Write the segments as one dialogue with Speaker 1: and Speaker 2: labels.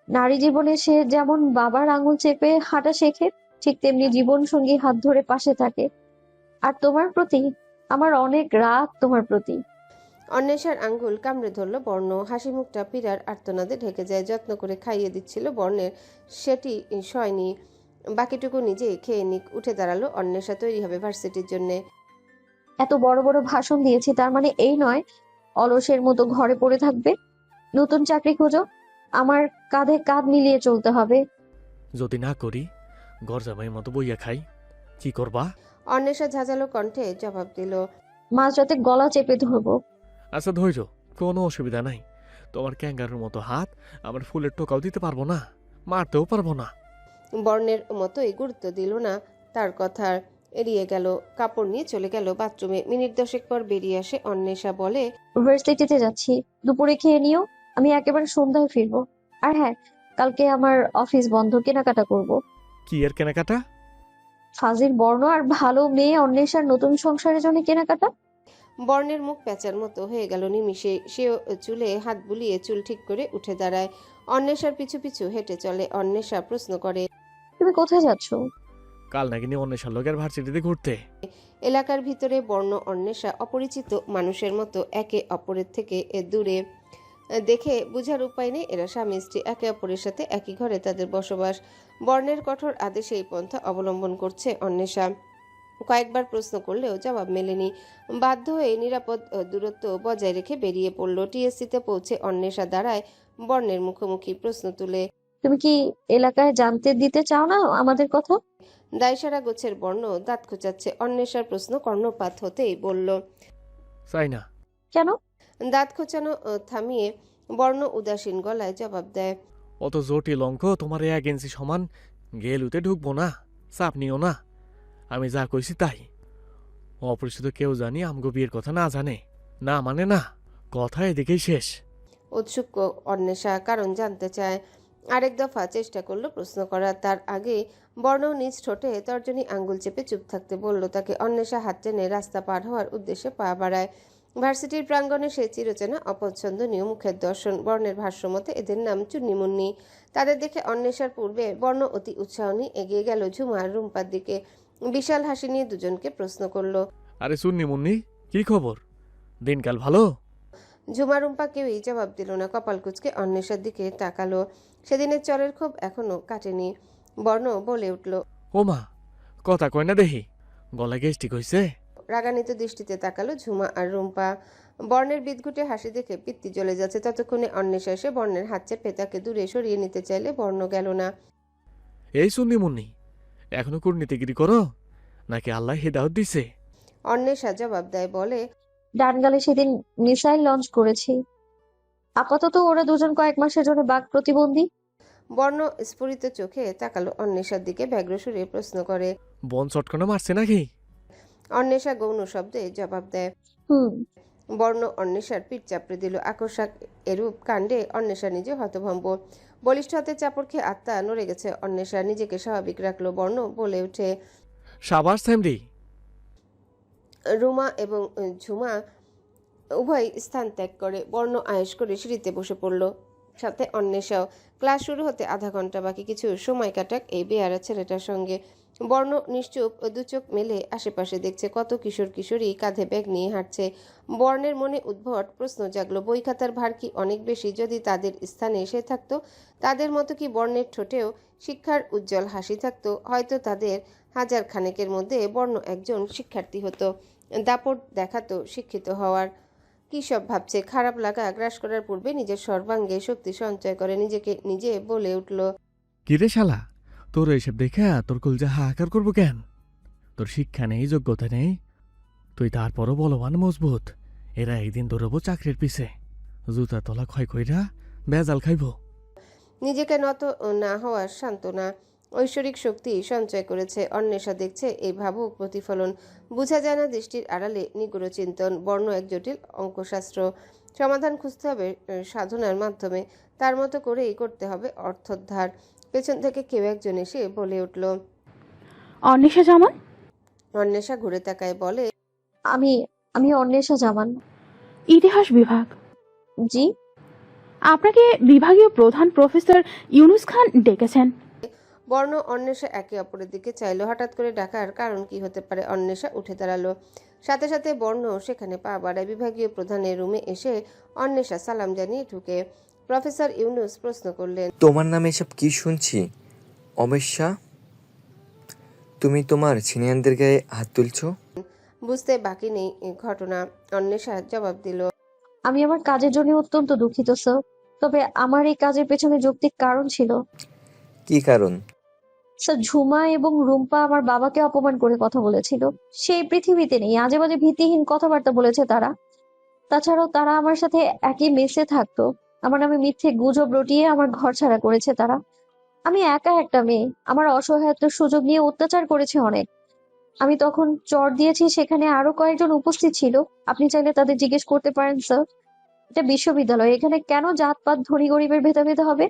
Speaker 1: নারী জীবনে সে যেমন বাবার আঙুল চেপে হাঁটা শেখে, ঠিক তেমনি জীবন সঙ্গী হাত ধরে পাশে থাকে। আর তোমার প্রতি আমার অনেক রাগ তোমার প্রতি।
Speaker 2: অন্বেষার আঙ্গুল কামড়ে ধরল বর্ণ। হাসি মুখটা পীড়ার আর্তনাদে ঢেকে যায়। যত্ন করে খাইয়ে দিচ্ছিল বর্ণের, সেটি সয়নি। বাকিটুকু নিজে খেয়ে নিক। উঠে দাঁড়ালো অন্বেষা। তৈরি হবে ভার্সিটির জন্যে।
Speaker 1: এত বড় বড় ভাষণ দিয়েছি, তার মানে এই নয় অলসের মতো ঘরে পড়ে থাকবে। নতুন চাকরি খোঁজো, আমার কাঁধে কাঁধ মিলিয়ে চলতে হবে।
Speaker 3: যদি না করি, ঘর জামাইয়ের মতো বইয়া খাই, কি করবা?
Speaker 2: অন্বেষা ঝাঁঝালো কণ্ঠে জবাব দিল।
Speaker 1: মাঝরাতে গলা চেপে ধরবো।
Speaker 3: আচ্ছা ধৈর্য, কোনো অসুবিধা নাই। তোমার ক্যাঙ্গারুর মতো হাত আমার ফুলের টোকাও দিতে পারবো না, মারতেও পারবো না।
Speaker 2: বর্ণের মতোই গুরুত্ব দিল না তার কথার। এড়িয়ে গেল। কাপড় নিয়ে চলে গেল বাথরুমে। মিনিট 10 পর বেরিয়ে আসে অন্বেষা। বলে,
Speaker 1: ভার্সিটিতে যাচ্ছি, দুপুরে খেয়ে নিও, আমি একেবারে সন্ধ্যায় ফিরবো। আর হ্যাঁ, কালকে আমার অফিস বন্ধ, কেনাকাটা করব।
Speaker 3: কি এর কেনাকাটা?
Speaker 1: ফাজিল বর্ণ আর ভালো মেয়ে অন্বেষার নতুন সংসারের জন্য কেনাকাটা।
Speaker 2: বর্ণের মুখ প্যাঁচার মতো হয়ে গেল নিমিষে। সেও চুলে হাত বুলিয়ে চুল ঠিক করে উঠে দাঁড়ায়। অন্বেষার পিছু পিছু হেঁটে চলে। অন্বেষা প্রশ্ন করে,
Speaker 1: তুমি কোথায় যাচ্ছ?
Speaker 3: কাল নাকি নিয়ে অন্য লোকের ভার্সিটিতে ঘুরতে।
Speaker 2: এলাকার ভিতরে বর্ণ অন্বেষা অপরিচিত মানুষের মতো একে অপরের থেকে দূরে। দেখে বুঝার উপায় নেই এরা স্বামী স্ত্রী, একে অপরের সাথে একই ঘরে তাদের বসবাস। বর্ণের কঠোর আদেশে এই পন্থা অবলম্বন করছে অন্বেষা। কয়েকবার প্রশ্ন করলেও জবাব মেলেনি। বাধ্য হয়ে নিরাপদ দূরত্ব বজায় রেখে বেরিয়ে পড়ল। টিএসসিতে পৌঁছে অন্বেষা দাঁড়ায় বর্ণের মুখোমুখি প্রশ্ন তুলে।
Speaker 1: তুমি কি এলাকায় জানতে দিতে চাও না আমাদের কথা?
Speaker 2: দায়সারা গোছের বর্ণ দাঁত খোঁচাচ্ছে। অন্বেষার প্রশ্ন কর্ণপাত হতেই বলল,
Speaker 3: চাই না।
Speaker 1: কেন?
Speaker 2: দাঁত খোঁচানো থামিয়ে বর্ণ উদাসীন গলায় জবাব দেয়,
Speaker 3: অত জটিল অঙ্ক তোমার 1 ইঞ্চি সমান গেলুতে ঢুকবো না, চাপ নিও না। আমি যা কইছি তাই। অপরিচিত কেউ জানি আমগো বিয়ের কথা না জানে, না মানে না, কথা এদিকেই শেষ।
Speaker 2: উৎসুক অন্বেষা কারণ জানতে চায়। আরেক দফা চেষ্টা করলো প্রশ্ন করার। তার আগে বর্ণ নিজ ঠোঁটে তর্জনী আঙ্গুল চেপে চুপ থাকতে বলল তাকে। অন্বেষা হাত টেনে রাস্তা পার হওয়ার উদ্দেশ্যে পা বাড়ায়। ভার্সিটির প্রাঙ্গণে সে চিরচেনা অপছন্দনীয় মুখের দর্শন। বর্ণের ভাষ্যমতে এদের নাম চুন্নিমুন্নি। তাদের দেখে অন্বেষার পূর্বে বর্ণ অতি উৎসাহ নিয়ে এগিয়ে গেল ঝুমা আর রুম্পার দিকে। বিশাল হাসি নিয়ে দুজনকে প্রশ্ন করলো,
Speaker 3: আরে সুন্নি মুন্নি, কি খবর? দিনকাল ভালো?
Speaker 2: ঝুমা রুম্পা কেউই জবাব দিল না। কপাল কুঁচকে অন্বেষার দিকে তাকালো। সেদিনের চরের ক্ষোভ এখনো কাটেনি। বর্ণ বলে উঠল,
Speaker 3: ও মা, কথা কয় না দেখি, গলা গেস্টিক হইছে।
Speaker 2: রাগান্বিত দৃষ্টিতে তাকালো ঝুমা আর রুম্পা। বর্ণের বিদঘুটে হাসি দেখে পিত্তি জ্বলে যাচ্ছে। ততক্ষণে অন্বেষা এসে বর্ণের হাত চেপে তাকে দূরে সরিয়ে নিতে চাইলে বর্ণ গেল না।
Speaker 3: এই সুন্নি মুন্নি, এখনো কূটনীতিগিরি করো নাকি আল্লাহ হেদায়ত দিছে?
Speaker 2: অন্বেষা জবাব দেয়, বলে,
Speaker 1: ডানগালে সেদিন মিসাইল লঞ্চ করেছি, আপাতত ওরা দুজন কয়েক মাসের জন্য বাক প্রতিবন্ধী।
Speaker 2: বর্ণ স্ফুরিত চোখে তাকালো অন্বেষার দিকে। ব্যগ্র সুরে প্রশ্ন করে।
Speaker 3: বন চটকনা মারছে নাকি?
Speaker 2: অন্বেষা গৌণ শব্দে জবাব দেয়।
Speaker 1: হুম।
Speaker 2: বর্ণ অন্বেষার পিঠ চাপড়ে দিল। আকস্মাক এরূপ কাণ্ডে অন্বেষা নিজে হতভম্ব। বলিষ্ঠ হাতে চাপড় খেয়ে আত্মা নড়ে গেছে অন্বেষা। নিজেকে স্বাভাবিক রাখলো। বর্ণ বলে ওঠে,
Speaker 3: সাবাস স্যামরি।
Speaker 2: রুমা এবং ঝুমা উভয় স্থান ত্যাগ করে। বর্ণ আয়েশ করে সিঁড়িতে বসে পড়ল, সাথে অন্বেষাও। ক্লাস শুরু হতে আধা ঘন্টা বাকি। কিছু সময় কাটাক এই বেয়ারা ছেলেটার সঙ্গে। বর্ণ নিশ্চুপ দুচোখ মেলে আশেপাশে দেখছে। কত কিশোর কিশোরী কাঁধে ব্যাগ নিয়ে হাঁটছে। বর্ণের মনে উদ্ভট প্রশ্ন জাগলো, বই খাতার ভার কি অনেক বেশি? যদি তাদের স্থানে এসে থাকতো, তাদের মতো কি বর্ণের ঠোঁটেও শিক্ষার উজ্জ্বল হাসি থাকতো? হয়তো তাদের হাজার খানেকের মধ্যে বর্ণ একজন শিক্ষার্থী হতো, দাপট দেখাতো শিক্ষিত হওয়ার। কী সব ভাবছে। খারাপ লাগা গ্রাস করার পূর্বে নিজের সর্বাঙ্গে শক্তি সঞ্চয় করে নিজেকে নিজে বলে উঠল,
Speaker 3: কিরে শালা, তোর এইসব দেখা তোর কলজা হাহাকার করবো কেন? তোর শিক্ষা নেই, যোগ্যতা নেই, তুই তারপরও বলবান মজবুত। এরা একদিন দৌড়বো চাকরির পিছে, জুতা তলা ক্ষয় কইরা বেজাল খাইব।
Speaker 2: নিজেকে নত না হওয়ার সান্ত্বনা ঐশ্বরিক শক্তি সঞ্চয় করেছে। অন্বেষা দেখছে এই ভাবুক প্রতিফলন। বোঝা যায় না দৃষ্টির আড়ালে নিগুড় চিন্তন। বর্ণ এক জটিল অঙ্কশাস্ত্র। সমাধান খুঁজতে হবে সাধনার মাধ্যমে। তার মতো করেই করতে হবে অর্থোদ্ধার। পেছন থেকে কেউ একজন এসে বলে উঠল,
Speaker 4: অন্বেষা জামান।
Speaker 2: অন্বেষা ঘুরে তাকায়, বলে,
Speaker 1: আমি আমি অন্বেষা জামান।
Speaker 4: ইতিহাস বিভাগ।
Speaker 1: জি।
Speaker 4: আপনাকে বিভাগীয় প্রধান প্রফেসর ইউনুস খান ডেকেছেন।
Speaker 2: বর্ণ অন্বেষা একে অপরের দিকে চাইলো। হঠাৎ করে ডাকার কারণ কি হতে পারে? অন্বেষা উঠে দাঁড়ালো। সাথে সাথে বর্ণ সেখানে পা বাড়ায়। বিভাগীয় প্রধানের রুমে এসে অন্বেষা সালাম জানিয়ে ঢুকে। প্রফেসর ইউনুস প্রশ্ন করলেন,
Speaker 5: তোমার নামে এসব কি শুনছি অমেশা? তুমি তোমার সিনিয়রদের গায়ে হাত তুলছো?
Speaker 2: বুঝতে বাকি নেই ঘটনা। অন্বেষা জবাব দিল,
Speaker 1: আমি আমার কাজের জন্য অত্যন্ত দুঃখিত স্যার, তবে আমার এই কাজের পেছনে যৌক্তিক কারণ ছিল।
Speaker 5: কি কারণ?
Speaker 1: স্যার, ঝুমা এবং রুম্পা আমার বাবাকে অপমান করে কথা বলেছিল। সেই পৃথিবীতে নেই, আজে বাজে ভিত্তিহীন কথাবার্তা বলেছে তারা। তাছাড়াও তারা আমার সাথে একই মেসে থাকতো। আমার নামে মিথ্যে গুজব রটিয়ে আমার ঘর ছাড়া করেছে তারা। আমি একা একটা মেয়ে, আমার অসহায়ত্বের সুযোগ নিয়ে অত্যাচার করেছে অনেক। আমি তখন চর দিয়েছি, সেখানে আরো কয়েকজন উপস্থিত ছিল। আপনি চাইলে তাদের জিজ্ঞেস করতে পারেন স্যার। এটা বিশ্ববিদ্যালয়, এখানে কেন জাতপাত ধনী গরিবের ভেদাভেদ হবে?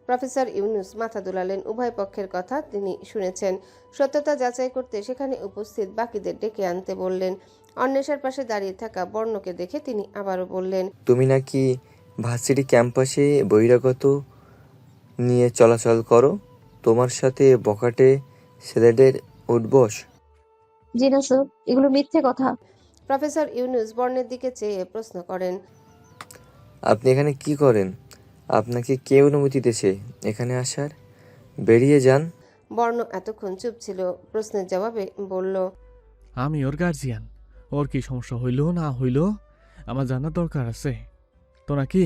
Speaker 2: প্রফেসর ইউনুস মাথা দুলালেন। উভয় পক্ষের কথা তিনি শুনেছেন। সত্যতা যাচাই করতে সেখানে উপস্থিত বাকিদের ডেকে আনতে বললেন। অন্বেষার পাশে দাঁড়িয়ে থাকা বর্ণকে দেখে তিনি আবারও বললেন,
Speaker 5: তুমি নাকি ভার্সিটি ক্যাম্পাসে বহিরাগত নিয়ে চলাচল করো? তোমার সাথে বখাটে ছেলেদের উঠবস?
Speaker 1: জি না স্যার, এগুলো মিথ্যে কথা।
Speaker 2: প্রফেসর ইউনুস বর্ণের দিকে চেয়ে প্রশ্ন করেন,
Speaker 5: আপনি এখানে কি করেন? আপনাকে কে অনুমতি দিয়েছে এখানে আসার? বেরিয়ে যান।
Speaker 2: বর্ণ এতক্ষণ চুপ ছিল। প্রশ্নের জবাবে বলল,
Speaker 3: আমি ওর গার্জিয়ান। ওর কি সমস্যা হইল না হইল আমার জানার দরকার আছে তো নাকি?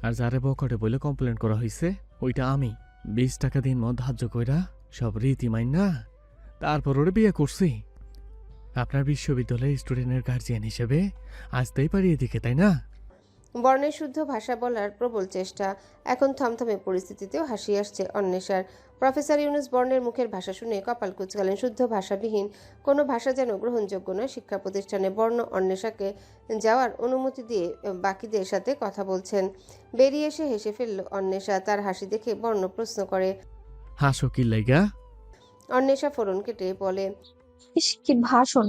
Speaker 3: আর যারে বকটে বলে কমপ্লেন করা হয়েছে ওইটা আমি 20 টাকা দিন মত ধার্য কইরা সব রীতি মাইন না তারপর ওরে বিয়ে করছি। আপনার বিশ্ববিদ্যালয়ের স্টুডেন্টের গার্জিয়ান হিসেবে আসতেই পারি এদিকে, তাই না?
Speaker 2: বর্ণের শুদ্ধ ভাষা বলার প্রবল চেষ্টা। এখন থমথমে পরিস্থিতিতেও হাসি আসছে অন্বেষার। প্রফেসর ইউনুস বর্ণের মুখের ভাষা শুনে কপাল কুঁচকালেন। শুদ্ধ ভাষাবিহীন কোনো ভাষা যেন গ্রহণযোগ্য নয় শিক্ষা প্রতিষ্ঠানে। বর্ণ অন্বেষাকে যাওয়ার অনুমতি দিয়ে বাকিদের সাথে কথা বলছেন। বেরিয়ে এসে হেসে ফেলল অন্বেষা। তার হাসি দেখে বর্ণ প্রশ্ন করে,
Speaker 3: হাসো কি লাইগা?
Speaker 2: অন্বেষা ফোরন কেটে বলে,
Speaker 1: ইস, কি ভাষণ!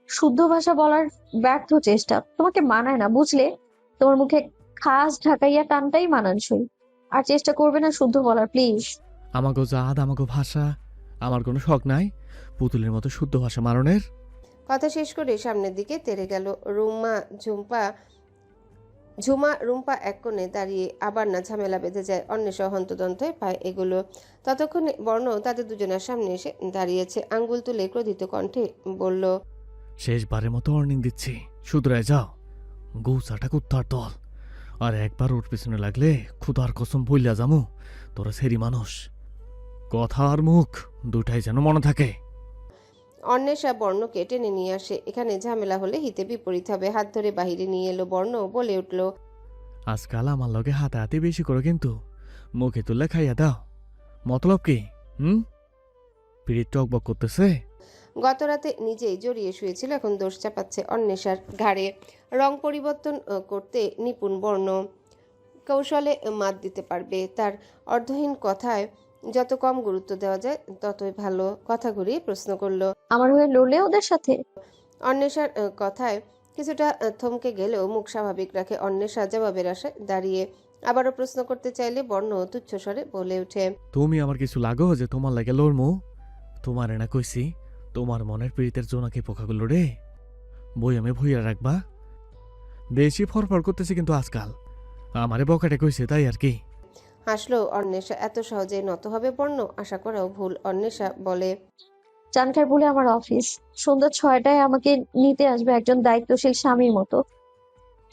Speaker 1: শুদ্ধ ভাষা বলার ব্যর্থ চেষ্টা। তোমাকে মানায় না, বুঝলে? তোমার মুখে খাস ঢাকাইয়া টানটাই মানানসই। আর চেষ্টা করবে না শুদ্ধ বলার, প্লিজ।
Speaker 3: আমাগো জাত আমাগো ভাষা আমার কোনো শখ নাই পুতুলের মতো শুদ্ধ ভাষা মারণের।
Speaker 2: কথা শেষ করে সামনের দিকে তেড়ে গেল। ঝুমা রুম্পা এক কোণে দাঁড়িয়ে আবার না ঝামেলা বেঁধে যায়। অন্বেষা হন্তদন্ত হয়ে পায় এগুলো। ততক্ষণে বর্ণ তাদের দুজনের সামনে এসে দাঁড়িয়েছে। আঙ্গুল তুলে ক্রোধিত কণ্ঠে বলল,
Speaker 3: শেষবারের মতো ওয়ার্নিং দিচ্ছি, শুধরায় যাও। গৌচাটা কুত্তার দল, আর একবার ওর পিছনে লাগলে খুদার কসম বইলা যামু তোরা সেরি মানুষ। কথা আর মুখ দুটাই যেন মনে থাকে।
Speaker 2: অন্বেষা বর্ণকে টেনে নিয়ে আসে। এখানে ঝামেলা হলে হিতে বিপরীত হবে। হাত ধরে বাহিরে নিয়ে এলো। বর্ণ বলে উঠল,
Speaker 3: আজকাল আমার লগে হাতাহাতি বেশি করো কিন্তু মুখে তুললে খাইয়া দাও। মতলব কি? পিড়িত টকবক করতেছে।
Speaker 2: গতরাতে নিজেই জড়িয়ে শুয়েছিল, এখন দোষ চাপাচ্ছে অন্বেষার ঘাড়ে। রং পরিবর্তন করতে নিপুণ বর্ণ, কৌশলে মাত দিতে পারবে। তার অর্ধহীন কথায় যত কম গুরুত্ব দেওয়া যায় ততই ভালো। কথা ঘুরিয়ে প্রশ্ন করলো।
Speaker 1: আমার হয়ে লড়লে ওদের সাথে?
Speaker 2: অন্বেষার কথায় কিছুটা থমকে গেলেও মুখ স্বাভাবিক রাখে। অন্বেষা জবাবের আশায় দাঁড়িয়ে। আবারও প্রশ্ন করতে চাইলে বর্ণ তুচ্ছ স্বরে বলে ওঠে,
Speaker 3: তুমি আমার কিছু লাগো যে তোমার লাগে লড়মু? তোমার না কইছি তোমার মনের পীড়িতের জোনাকি পোকাগুলো রে বই আমি ভইয়া রাখবা। বেশি ফরফর করতেছি কিন্তু আজকাল, আমারে বকাটে কইছে তাই আর কি।
Speaker 2: হাসলো অন্বেষা। এত সহজে নত হবে বর্ণ আশা করাও ভুল। অন্বেষা বলে,
Speaker 1: চানখার বলে আমার অফিস, সন্ধ্যা 6টায় আমাকে নিতে আসবে একজন দায়িত্বশীল স্বামীর মতো।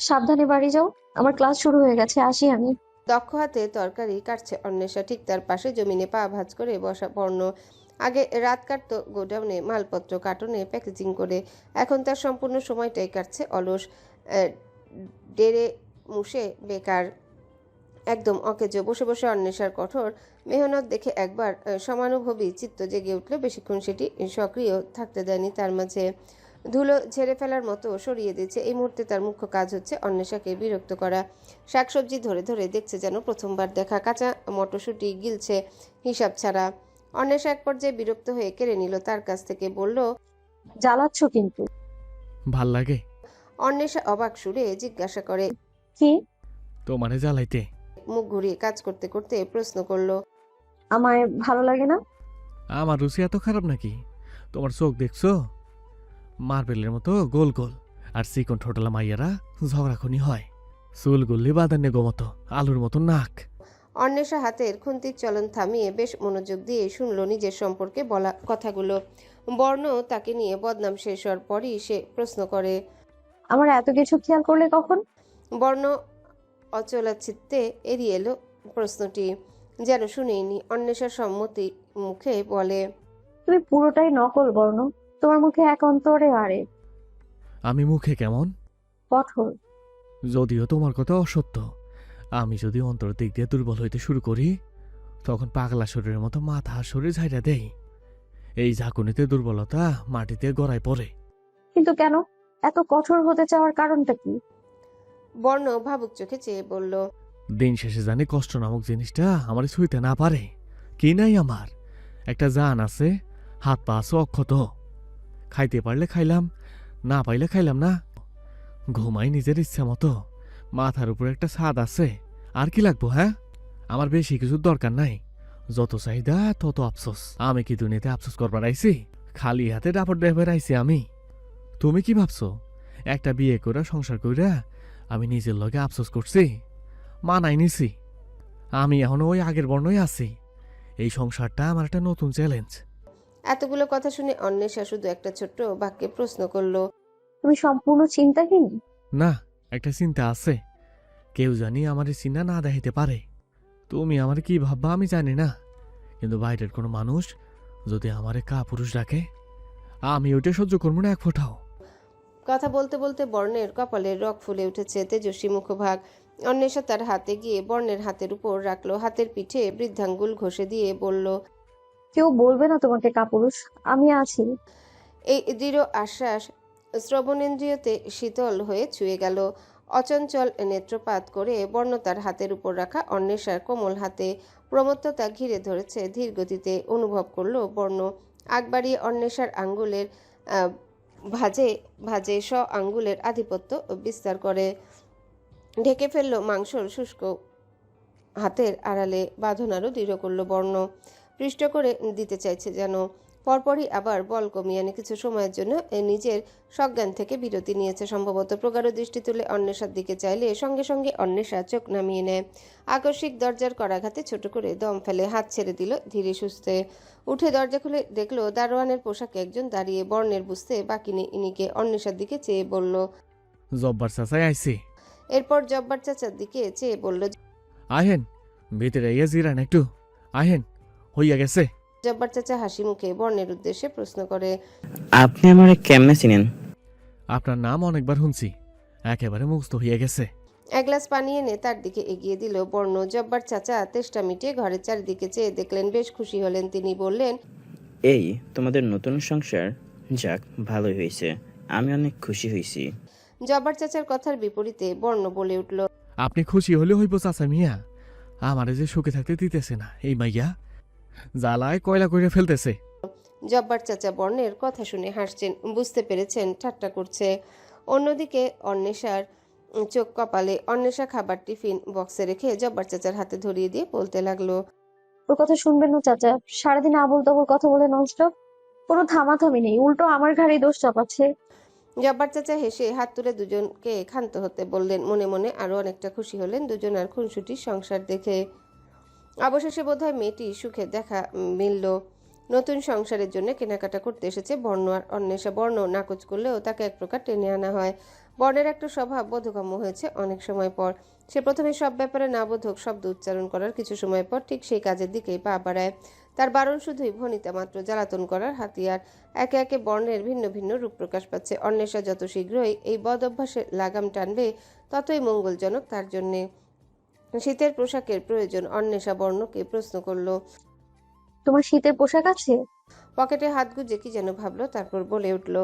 Speaker 1: সাবধানে বাড়ি যাও, আমার ক্লাস শুরু হয়ে গেছে, আসি আমি।
Speaker 2: দক্ষ হাতে তরকারি কাটছে অন্বেষা। ঠিক তার পাশে জমিনে পা ভাঁজ করে বসা বর্ণ। আগে রাত কাটতো গোডাউনে মালপত্র কার্টনে প্যাকেজিং করে। এখন তার সম্পূর্ণ সময়টাই কাটছে অলস, ডেরে মুশে বেকার, একদম অকেজো। বসে বসে অন্বেষার কঠোর মেহনত দেখে একবার সমানুভবী চিত্ত জেগে উঠল। বেশিক্ষণ সেটি সক্রিয় থাকতে দেয়নি তার মাঝে। ধুলো ঝেড়ে ফেলার মতো সরিয়ে দিচ্ছে। এই মুহূর্তে তার মুখ্য কাজ হচ্ছে অন্বেষাকে বিরক্ত করা। শাকসবজি ধরে ধরে দেখছে যেন প্রথমবার দেখা। কাঁচা মটরশুঁটি গিলছে হিসাব ছাড়া। অন্বেষা এক পর্যায়ে বিরক্ত হয়ে কেড়ে নিল তার কাছ থেকে। বলল,
Speaker 1: জ্বালাচ্ছ কিন্তু।
Speaker 3: ভাল লাগে।
Speaker 2: অন্বেষা অবাক সুরে জিজ্ঞাসা করে।
Speaker 1: কি?
Speaker 3: তোমারে জ্বালাইতে।
Speaker 2: মুখ ঘুরিয়ে কাজ করতে করতে প্রশ্ন করলো।
Speaker 1: আমায় ভালো লাগে না?
Speaker 3: আমার রুচি এত খারাপ নাকি? তোমার চোখ দেখছো? মার্বেলের মতো গোল গোল, আর চিকন ঠোঁটলা মাইয়ারা ঝগড়াখনি হয়। চুল গুল্লি বাদান্নে গোমতো, আলুর মতো নাক।
Speaker 2: অন্বেষা হাতের খুন্তির চলন থামিয়ে বেশ মনোযোগ দিয়ে শুনল নিজের সম্পর্কে বলা কথাগুলো। বর্ণ তাকে নিয়ে বদনাম শেষ হওয়ার পরই সে প্রশ্ন করে।
Speaker 1: আমার এত কিছু খেয়াল করলে কখন?
Speaker 2: বর্ণ অচলাচিত্তে এড়িয়ে এলো প্রশ্নটি, যেন শুনেইনি। অন্বেষার সম্মতি মুখে বলে।
Speaker 1: তুমি পুরোটাই নকল বর্ণ, তোমার মুখে এক অন্তরে আরে
Speaker 3: আমি মুখে কেমন?
Speaker 1: কঠোর।
Speaker 3: যদিও তোমার কথা অসত্য, আমি যদি অন্তর দিক দিয়ে দুর্বল হইতে শুরু করি, তখন পাগলা শরীরের মতো মাথা আর শরীর ঝাইরা দেই। এই ঝাঁকুনিতে দুর্বলতা মাটিতে গড়ায় পড়ে।
Speaker 1: কিন্তু কেন এত কঠোর হতে চাওয়ার কারণটা কি?
Speaker 2: বর্ণ ভাবুক চোখে চেয়ে বলল।
Speaker 3: দিন শেষে জানি কষ্ট নামক জিনিসটা আমার ছুঁইতে না পারে। কি নাই আমার? একটা জান আছে, হাত পা আছে অক্ষত। খাইতে পারলে খাইলাম, না পাইলে খাইলাম না। ঘুমাই নিজের ইচ্ছা মতো, মাথার উপর একটা ছাদ আছে। আর কি লাগবো? হ্যাঁ, আমার বেশি কিছুর দরকার নাই। যত চাহিদা তত আফসোস। আমি কি দুনিয়াতে আফসোস করবার আইছি? খালি হাতে ডাপট ডেবার আইছি আমি? তুমি কি ভাবছো একটা বিয়ে করে সংসার কইরা আমি নিজের লগে আফসোস করছি? মানাই নিছি। আমি এখনো ওই আগের বর্ণই আছি। এই সংসারটা আমার একটা নতুন চ্যালেঞ্জ।
Speaker 2: এতগুলো কথা শুনে অন্বেষা শুধু একটা ছোট্ট বাক্যে প্রশ্ন করলো।
Speaker 1: তুমি সম্পূর্ণ চিন্তাহীন?
Speaker 3: না, একটা চিন্তা আছে। কেউ জানি আমার চিন্তা না দেখাইতে পারে। তুমি আমার কি ভাববা আমি জানি না, কিন্তু বাইরের কোনো মানুষ যদি আমারে কা পুরুষ ডাকে, আমি ওইটা সহ্য করবো না এক ফোঁটাও।
Speaker 2: কথা বলতে বলতে বর্ণের কপালে রগ ফুলে উঠেছে তেজস্বী মুখভাগ। অন্বেষা তার হাতে গিয়ে বর্ণের হাতের উপর রাখলো, হাতের পিঠে বৃদ্ধাঙ্গুল ঘষে দিয়ে বলল।
Speaker 1: কেউ বলবে না তোমাকে কাপুরুষ, আমি আছি।
Speaker 2: এই দৃঢ় আশ্বাস শ্রবণেন্দ্রিয়তে শীতল হয়ে ছুঁয়ে গেল। অচঞ্চল নেত্রপাত করে বর্ণ তার হাতের উপর রাখা অন্বেষার কোমল হাতে প্রমত্ততা ঘিরে ধরেছে ধীর গতিতে অনুভব করল বর্ণ। আগ বাড়িয়ে অন্বেষার আঙ্গুলের ভাঁজে ভাঁজে আঙ্গুলের আধিপত্য বিস্তার করে ঢেকে ফেলল মাংসর শুষ্ক হাতের আড়ালে। বাঁধন আরও দৃঢ় করল বর্ণ, পৃষ্ঠ করে দিতে চাইছে যেন। পরপরই আবার বল কমিয়ে আনে কিছু সময়ের জন্য নিজের সজ্ঞান থেকে বিরতি নিয়েছে সম্ভবত। প্রগাঢ় দৃষ্টি তুলে অন্বেষার দিকে চাইলে সঙ্গে সঙ্গে অন্বেষা চোখ নামিয়ে নেয়। আকস্মিক দরজার করাঘাতে ছোট করে দম ফেলে হাত ছেড়ে দিল ধীরে সুস্থে। উঠে দরজা খুলে দেখলো দারোয়ানের পোশাকে একজন দাঁড়িয়ে। বর্ণের বুঝতে বাকি নেই ইনিকে। অন্বেষার দিকে চেয়ে বলল।
Speaker 3: জব্বার চাচাই আইছি।
Speaker 2: এরপর জব্বার চাচার দিকে চেয়ে বলল।
Speaker 3: আহেন, ভিতরে ইয়ে জিরান একটু। আহেন, হইয়া গেছে।
Speaker 2: জব্বার চাচা হাসি মুখে বর্ণের উদ্দেশ্যে প্রশ্ন করে।
Speaker 6: আপনি আমারে কেমনে চিনেন?
Speaker 3: আপনার নাম অনেকবার শুনছি, একেবারে মুখস্থ হইয়া গেছে।
Speaker 2: এক গ্লাস পানি এনে তার দিকে এগিয়ে দিল বর্ণ। জব্বার চাচা তেষ্টা মিটিয়ে ঘরের চারিদিকে চেয়ে দেখলেন, বেশ খুশি হলেন। তিনি বললেন।
Speaker 6: এই তোমাদের নতুন সংসার? যাক, ভালোই হয়েছে, আমি অনেক খুশি হয়েছি।
Speaker 2: জব্বার চাচার কথার বিপরীতে বর্ণ বলে উঠল।
Speaker 3: আপনি খুশি হলে হইব চাচা মিয়া, আমারে যে সুখে থাকতে দিতেছে না এই মাইয়া, জ্বালায় কয়লা করে ফেলতেছে।
Speaker 2: জব্বার চাচা বর্ণের কথা শুনে হাসছেন, বুঝতে পেরেছেন ঠাট্টা করছে। অন্যদিকে অন্বেষার চোখ কপালে। অন্বেষা খাবার টিফিন বক্সে রেখে জব্বার চাচার হাতে ধরিয়ে দিয়ে বলতে লাগলো।
Speaker 1: ওর কথা শুনবেন না চাচা, সারাদিন আবল তাবল কথা বলে ননস্টপ, কোনো থামাথামি নেই, উল্টো আমার ঘাড়েই দোষ চাপাচ্ছে।
Speaker 2: জব্বার চাচা হেসে হাত তুলে দুজনকে ক্ষান্ত হতে বললেন। মনে মনে আরো অনেকটা খুশি হলেন দুজন আর খুনসুটির সংসার দেখে। অবশেষে বোধহয় মেয়েটি সুখে দেখা মিলল। নতুন সংসারের জন্য কেনাকাটা করতে এসেছে বর্ণ আর অন্বেষা। বর্ণ নাকচ করলেও তাকে এক প্রকার টেনে আনা হয়। বর্ণের একটা স্বভাব বোধগম্য হয়েছে অনেক সময় পর। সে প্রথমে সব ব্যাপারে নাবোধক শব্দ উচ্চারণ করার কিছু সময় পর ঠিক সেই কাজের দিকেই পা বাড়ায়। তার বারণ শুধুই ভনিতা মাত্র জ্বালাতন করার হাতিয়ার। একে একে বর্ণের ভিন্ন ভিন্ন রূপ প্রকাশ পাচ্ছে। অন্বেষা যত শীঘ্রই এই বদ অভ্যাসের লাগাম টানবে ততই মঙ্গলজনক তার জন্যে। শীতের পোশাকের প্রয়োজন। অন্বেষা বর্ণকে প্রশ্ন করলো।
Speaker 1: তোমার শীতের পোশাক আছে?
Speaker 2: পকেটে হাত গুজে কি যেন ভাবলো, তারপর বলে উঠল।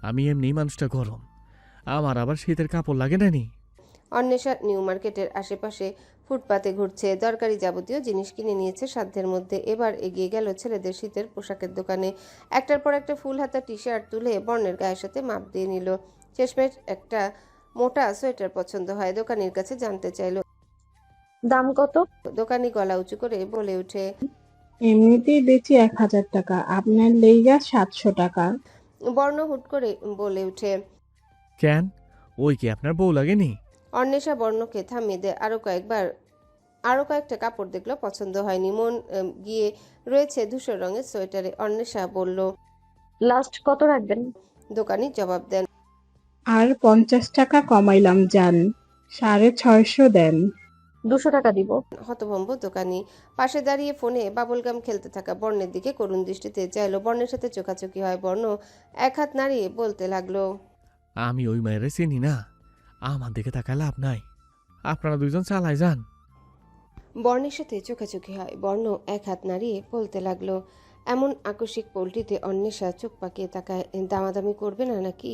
Speaker 3: আমি এমনি মানুষটা গরম, আমার আবার শীতের কাপড় লাগে না নি।
Speaker 2: অন্বেষা নিউ মার্কেটের আশেপাশে ফুটপাতে ঘুরছে, দরকারি যাবতীয় জিনিস কিনে নিয়েছে সাধ্যের মধ্যে। এবার এগিয়ে গেল ছেলেদের শীতের পোশাকের দোকানে। একটার পর একটা ফুল হাতা টি শার্ট তুলে বর্ণের গায়ের সাথে মাপ দিয়ে নিল। শেষমেশ একটা মোটা সোয়েটার পছন্দ হয়, দোকানির কাছে জানতে চাইলো।
Speaker 1: দাম কত?
Speaker 2: দোকানি গলা উঁচু করে বলে ওঠে,
Speaker 7: এমনিতেই বেচি ১,০০০ টাকা, আপনার লেইগা ৭০০ টাকা।
Speaker 2: বর্ণ হুট করে বলে ওঠে।
Speaker 3: কেন? ওই কি আপনার বউ লাগেনি?
Speaker 2: অন্বেষা বর্ণকে থামিয়ে দেয়। আরো কয়েকটা কাপড় দেখলো, পছন্দ হয়নি। মন গিয়ে রয়েছে ধূসর রঙের সোয়েটারে। অন্বেষা বলল।
Speaker 1: লাস্ট কত রাখবেন?
Speaker 2: দোকানি জবাব দেন।
Speaker 7: আর ৫০ টাকা কমাইলাম যান, ৬৫০ দেন।
Speaker 1: 200 টাকা দিব।
Speaker 2: হতভম্ব দোকানি। পাশে দাঁড়িয়ে ফোনে বাবলগাম খেলতে থাকা বর্ণের দিকে করুণ দৃষ্টিতে চাইলো। বর্ণের সাথে চোখাচোখি হয়। বর্ণ এক হাত নাড়িয়ে বলতে লাগলো,
Speaker 3: আমি ওই মায়ের চিনি না, আমার দিকে তাকায় লাভ নাই, আপনারা দুইজন চালাই যান।
Speaker 2: বর্ণের সাথে চোখাচোখি হয়। বর্ণ এক হাত নাড়িয়ে বলতে লাগলো। এমন আকস্মিক পোল্ট্রিতে অন্বেষা চোখ পাকিয়ে তাকায়। দামাদামি করবে না নাকি?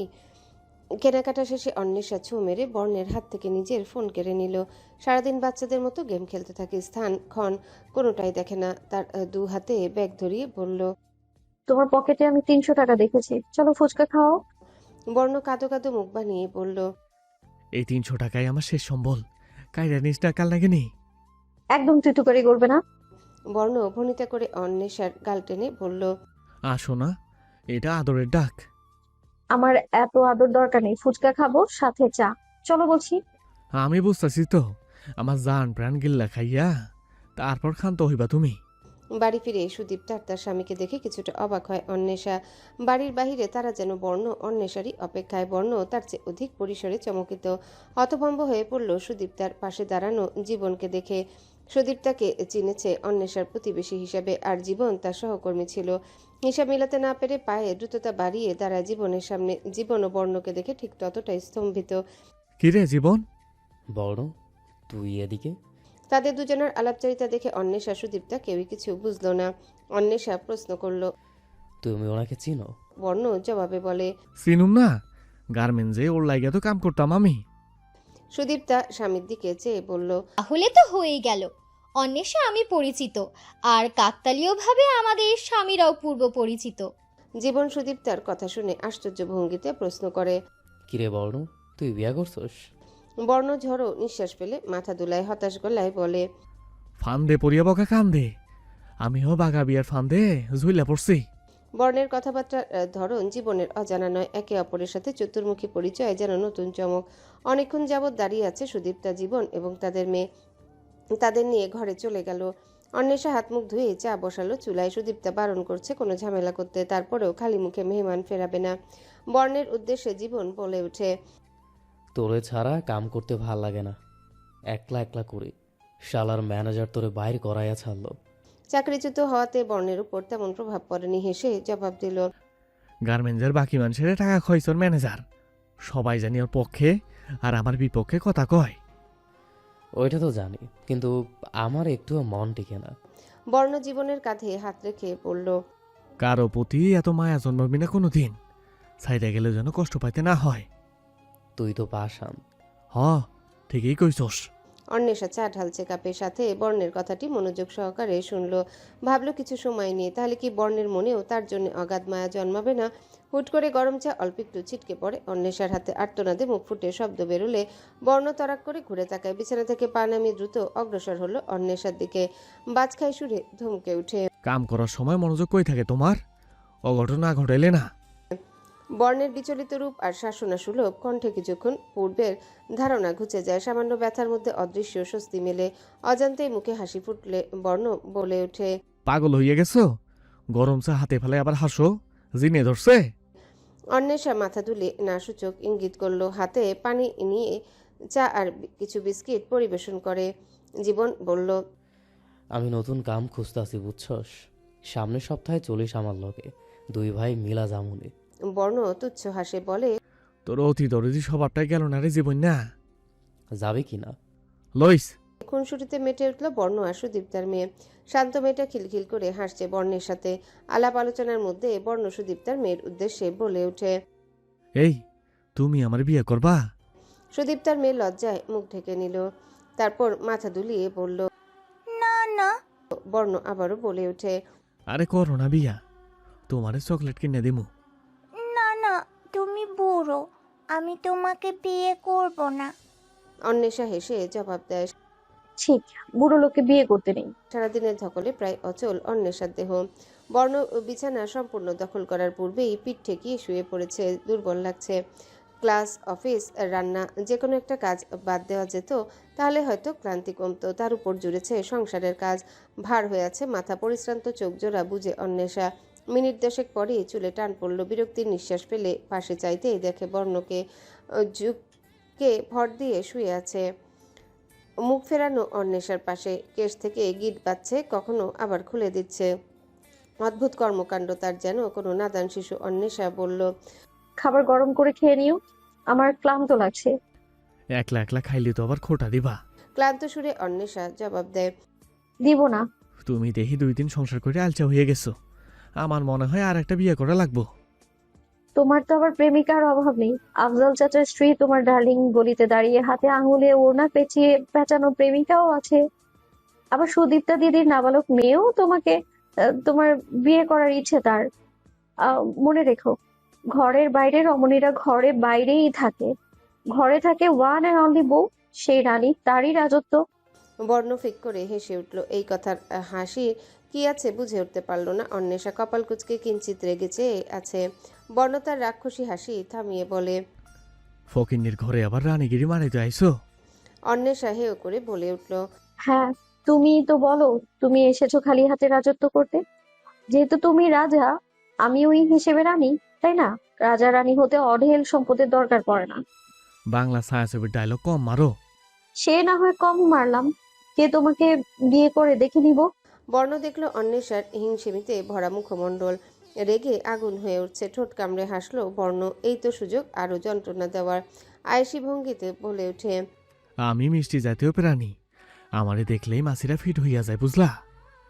Speaker 2: কেনাকাটা শেষে অন্বেষা ছোঁ মেরে বর্ণের হাত থেকে নিজের ফোন কেড়ে নিল। সারাদিন বাচ্চাদের মতো গেম খেলতে থাকে। স্থান ক্ষণ কোনোটাই দেখে না। তার দু হাতে ব্যাগ ধরিয়ে বলল।
Speaker 1: তোমার পকেটে আমি 300 টাকা দেখেছি, চলো ফুচকা খাও।
Speaker 2: বর্ণ কাঁদো কাঁদো মুখ বানিয়ে বলল।
Speaker 3: এই 300 টাকায় আমার শেষ সম্বল, কাইরা নিস না কাল লাগেনি।
Speaker 1: একদম তুতুকারি করবে না।
Speaker 2: বর্ণ ভনিতা করে অন্বেষার গাল টেনে বলল।
Speaker 3: আসো না, এটা আদরের ডাক।
Speaker 1: আমার এত আদর দরকার নেই, ফুচকা খাবো সাথে চা। চলো বলছি।
Speaker 3: আমি বুঝতেছি তো, আমার জান প্রাণ গিল্লা খাইয়া তারপর ক্ষান্ত হইবা তুমি।
Speaker 2: বাড়ি ফিরে সুদীপ তার স্বামীকে দেখে কিছুটা অবাক হয় অন্বেষা। বাড়ির বাহিরে তারা যেন বর্ণ অন্বেষারই অপেক্ষায়। বর্ণ তার চেয়ে অধিক পরিসরে চমকিত। হতভম্ব হয়ে পড়ল সুদীপ তার পাশে দাঁড়ানো জীবনকে দেখে। সুদীপ তাকে চিনেছে অন্বেষার প্রতিবেশী হিসাবে, আর জীবন তার সহকর্মী ছিল। হিসাব মিলাতে না পেরে পায়ে দ্রুততা বাড়িয়ে দাঁড়ায় জীবনের সামনে। জীবন ও বর্ণকে দেখে ঠিক ততটাই স্তম্ভিত।
Speaker 3: কিরে জীবন?
Speaker 8: বড়, তুই এদিকে?
Speaker 2: তাদের দুজনের আলাপচারিতা দেখে অন্বেষা সুদীপটা কেউই কিছু বুঝল না। অন্বেষা প্রশ্ন করল।
Speaker 8: তুমি ওনাকে চিনো?
Speaker 2: বর্ণ জবাবে বলে।
Speaker 3: চিনুম না, গার্মেন্টসে ওর লাগিয়া তো কাম করতাম আমি।
Speaker 2: সুদীপ্তা স্বামীর দিকে চেয়ে বলল।
Speaker 9: তাহলে তো হয়েই গেল। অন্বেষা আমি পরিচিত, আর কাকতালীয়ভাবে আমাদের স্বামীরাও পূর্ব পরিচিত।
Speaker 2: জীবন সুদীপ্তার কথা শুনে আশ্চর্য ভঙ্গিতে প্রশ্ন করে।
Speaker 8: কিরে বড়, তুই বিয়া করছস?
Speaker 2: বর্ণ ঝড়ো নিঃশ্বাস ফেলে মাথা দুলায় হতাশ গলায় বলে।
Speaker 3: ফান্দে পড়িয়া বকা কান্দে, আমিও বাগা বিয়ার ফান্দে ঝুইলা পড়ছি।
Speaker 2: বর্ণের কথাবার্তার ধরন জীবনের অজানা নয়। একে অপরের সাথে চতুর্মুখী পরিচয় যেন নতুন চমক। অনেকক্ষণ যাবৎ দাঁড়িয়ে আছে সুদীপ্তা, জীবন এবং তাদের মেয়ে। তাদের নিয়ে ঘরে চলে গেল। অন্বেষা হাত মুখ ধুয়ে চা বসালো চুলায়। সুদীপ্তা বারণ করছে কোনো ঝামেলা করতে, তারপরেও খালি মুখে মেহমান ফেরাবে না। বর্ণের উদ্দেশ্যে জীবন বলে ওঠে।
Speaker 8: তোরে ছাড়া কাম করতে ভাল লাগে না, একলা একলা করি। শালার ম্যানেজার তোরে বাইর করাইয়া ছাড়লো।
Speaker 2: চাকরিচ্যুত হওয়াতে বর্ণের উপর তেমন প্রভাব পড়েনি। হেসে জবাব দিল।
Speaker 3: গার্মেন্টসের বাকি মানুষের টাকা খয়ছর ম্যানেজার, সবাই জানি ওর পক্ষে আর আমার বিপক্ষে কথা কয়।
Speaker 8: ওইটা তো জানি, কিন্তু আমার একটুও মন টিকে না।
Speaker 2: বর্ণ জীবনের কাঁধে হাত রেখে বলল।
Speaker 3: কারো প্রতি এত মায়া জন্মাবি না কোনো দিন, সাইডে গেলে যেন কষ্ট পাইতে না হয়।
Speaker 8: তুই তো পাশান।
Speaker 3: হ, ঠিকই কইছস।
Speaker 2: অন্বেষা চা ঢালছে কাপের সাথে। বর্ণের কথাটি মনোযোগ সহকারে শুনল। ভাবলো কিছু সময় নিয়ে, তাহলে কি বর্ণের মনেও তার জন্য অগাধ মায়া জন্মাবে না? হুট করে গরম চা অল্প একটু ছিটকে পড়ে অন্বেষার হাতে। আর্তনাদে মুখ ফুটে শব্দ বেরোলে বর্ণ তরাক করে ঘুরে তাকায়। বিছানা থেকে পা নামিয়ে দ্রুত অগ্রসর হলো অন্বেষার দিকে। বাজখাই সুরে ধমকে উঠে।
Speaker 3: কাম করার সময় মনোযোগ কই থাকে তোমার? অঘটন না ঘটাইলে না।
Speaker 2: বর্ণের বিচলিত রূপ আর শাসনা সুলভ কণ্ঠে কিছুক্ষণ পূর্বের ধারণা ঘুচে যায়। সামান্য ব্যথার মধ্যে অদৃশ্য স্বস্তি মেলে। অজান্তেই মুখে হাসি ফুটলে বর্ণ বলে ওঠে।
Speaker 3: পাগল হইয়া গেছো? গরম চা হাতে ফেলে আবার হাসো, জিনে ধরছে?
Speaker 2: অন্বেষা মাথা তুলে না সূচক ইঙ্গিত করলো। হাতে পানি নিয়ে চা আর কিছু বিস্কিট পরিবেশন করে। জীবন বলল।
Speaker 8: আমি নতুন কাম খুঁজতাছি বুঝছস, সামনের সপ্তাহে চলিস আমার লগে, দুই ভাই মিলা জামুনি।
Speaker 2: বর্ণ তুচ্ছ হাসে বলে।
Speaker 3: তোর অতি দরদি স্বভাবটাই গেল না রে জীবন না।
Speaker 8: যাবে কি না?
Speaker 3: লইস।
Speaker 2: খুনসুটিতে মেটে উঠল বর্ণ আর সুদীপ্তার মেয়ে। শান্ত মেয়েটা খিলখিল করে হাসছে বর্ণের সাথে। আলাপ আলোচনার মধ্যে বর্ণ সুদীপ্তার মেয়ের উদ্দেশ্যে বলে ওঠে।
Speaker 3: এই, তুমি আমার বিয়ে করবা?
Speaker 2: সুদীপ্তার মেয়ে লজ্জায় মুখ ঢেকে নিল। তারপর মাথা দুলিয়ে বলল।
Speaker 9: না না।
Speaker 2: বর্ণ আবারও বলে ওঠে।
Speaker 3: আরে করো না বিয়া, তোমারে চকলেট কিনে দিমু।
Speaker 9: না না, তুমি বুড়ো,
Speaker 10: আমি তোমাকে বিয়ে করব না।
Speaker 2: অন্বেষা হেসে জবাব দেয়।
Speaker 1: ঠিক, বুড়ো লোককে বিয়ে করতে নেই।
Speaker 2: সারাদিনের ধকলে প্রায় অচল অন্বেষার দেহ। বর্ণ বিছানা সম্পূর্ণ দখল করার পূর্বেই পিঠ ঠেকিয়ে শুয়ে পড়েছে, দুর্বল লাগছে। ক্লাস, অফিস, রান্না, যে কোনো একটা কাজ বাদ দেওয়া যেত তাহলে হয়তো ক্লান্তি কমতো। তার উপর জুড়েছে সংসারের কাজ, ভার হয়ে আছে মাথা। পরিশ্রান্ত চোখ জোড়া বুঝে অন্বেষা মিনিট দশেক পরেই চুলে টান পড়ল। বিরক্তির নিঃশ্বাস ফেলে পাশে চাইতেই দেখে বর্ণকে ঝুঁকে ভর দিয়ে শুয়ে আছে, মুখ ফেরানো অন্বেষার পাশে। কেশ থেকে গিট বাজছে, কখনো আবার খুলে দিচ্ছে। অদ্ভুত কর্মকাণ্ড তার, যেন কোনো নাদান শিশু। অন্বেষা বলল,
Speaker 1: খাবার গরম করে খেয়ে নিও, আমার ক্লান্ত লাগছে।
Speaker 3: একলা একলা খাইলে তো আবার খোটা দিবা।
Speaker 2: ক্লান্ত সুরে অন্বেষা জবাব দেয়।
Speaker 1: দিব না।
Speaker 3: তুমি দেখি 2 দিন সংসার করে আলচা হয়ে গেছো। আমার মনে হয় আর একটা বিয়ে করা লাগবো।
Speaker 1: তোমার তো আবার প্রেমিকার অভাব নেই। আফজাল চাচার স্ত্রী তোমার ডার্লিং গলিতে দাঁড়িয়ে হাতে আঙুলে ওড়না পেঁচিয়ে পেঁচানো প্রেমিকাও আছে। আবার সুদীপ্তা দিদির নাবালক মেয়েও তোমার বিয়ে করার ইচ্ছে তার। মনে রেখো, ঘরের বাইরে রমণীরা ঘরে বাইরেই থাকে, ঘরে থাকে ওয়ান অ্যান্ড অনলি বউ, সেই রানী, তারই রাজত্ব।
Speaker 2: বর্ণ ফিক করে হেসে উঠল। এই কথার হাসির কি আছে বুঝে উঠতে পারল না অন্বেষা। কপাল কুঁচকে কিঞ্চিত রেগেছে আছে। বর্ণ তার রাক্ষসী হাসি থামিয়ে বলে,
Speaker 3: ফকিন্নির ঘরে আবার রানীগিরি মারাইতে আইসো?
Speaker 2: অন্বেষা হেও করে বলে উঠল,
Speaker 1: হ্যাঁ, তুমি তো বলো তুমি এসেছো খালি হাতে রাজত্ব করতে। যেহেতু তুমি রাজা, আমি ওই হিসেবে রানী, তাই না? রাজা রানী হতে অঢেল সম্পদের দরকার পড়ে না।
Speaker 3: বাংলা ছায়াছবির ডায়লগ কম মারো।
Speaker 1: সে না হয় কম মারলাম, কে তোমাকে বিয়ে করে দেখে নিব।
Speaker 2: বর্ণ দেখল অন্বেষার হিংসেমিতে ভরা মুখমণ্ডল, রেগে আগুন হয়ে উঠছে। ঠোঁট কামড়ে হাসলো বর্ণ। এই তো সুযোগ আরো যন্ত্রণা দেওয়ার। আয়েশি ভঙ্গিতে বলে ওঠে,
Speaker 3: আমি মিষ্টি জাতীয় প্রাণী, আমারে দেখলেই মাসিরা ফিট হইয়া যায়, বুঝলা?